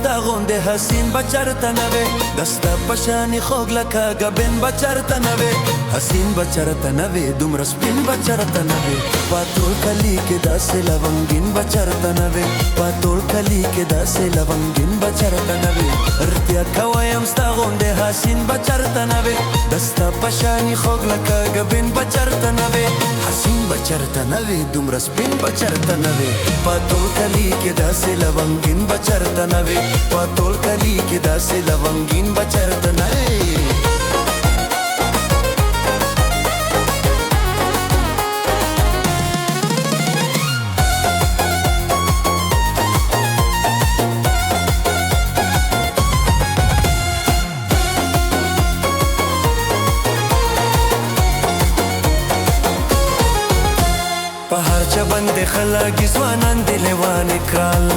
ستا غوندې حسین بچرته نه وې دستا په شانې خوږ لکه ګبین بچرته نه وې حسین بچرته نه وې دومره سپین بچرته نه وې په ټول کلي کې داسې لونګین بچرته نه وې په ټول کلي کې داسې لونګین بچرته نه وې رښتیا کویم ستا غوندې حسین بچرته نه وې دستا په شانې خوږ لکه ګبین بچرته نه وې حسین بچرته نه وې دومره سپین بچرته نه وې په ټول کلي کې داسې لونګین بچرته نه وې په ټول کلي کې داسې لونګین بچرته نه وې په هر چا باندې خلک ځوانان دې لیوانې کړل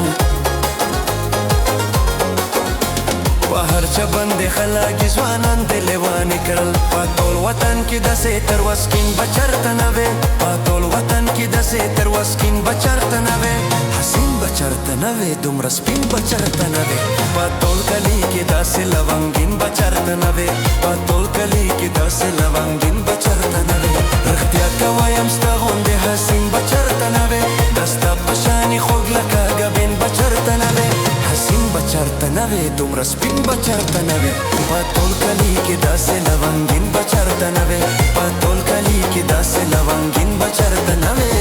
په هر چا باندې خلک ځوانان دې لیوانې کړل په ټول وطن کې داسې تر وسکین بچرته نه وې په ټول وطن کې داسې تر وسکین بچرته نه وې حسین بچرته نه وې دومره سپین بچرته نه وې په ټول کلي کې داسې لونګین بچرته نه وې په ټول کلي کې داسې لونګین بچرته نه وې رښتیا کویم ستا غوندې حسین بچرته نه وې دستا په شانې خوږ لکه ګبین بچرته نه وې حسین بچرته نه وې دومره سپین بچرته نه وې په ټول کلي کې داسې لونګین بچرته نه وې په ټول کلي کې داسې لونګین بچرته نه وې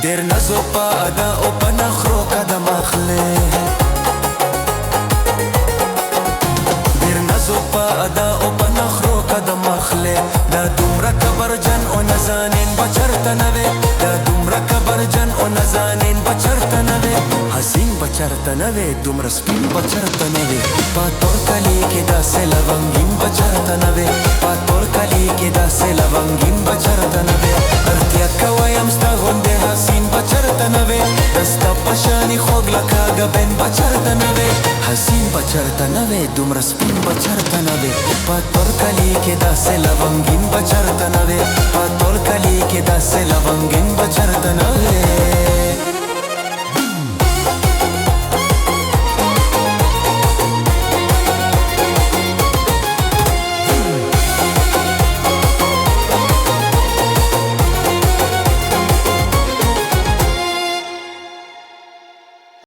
ډېر نازو په ادا او په نخرو قدم اخلې ډېر نازو په ادا او په نخرو قدم اخلې دا دومره کبرجن او نازنین بچرته نه وې دا دومره کبرجن او نازنین بچرته نه وې حسین بچرته نه وې دومره سپین بچرته نه وې په ټول کلي کې داسې لونګین بچرته نه وې په ټول کلي کې داسې لونګین بچرته نه وې رښتیا کویم ستا غوندې حسین بچرته نه وې دستا په شانې خوږ لکه ګبین بچرته نه وې حسین بچرته نه وې دومره سپین بچرته نه وې په ټول کلي کې داسې لونګین بچرته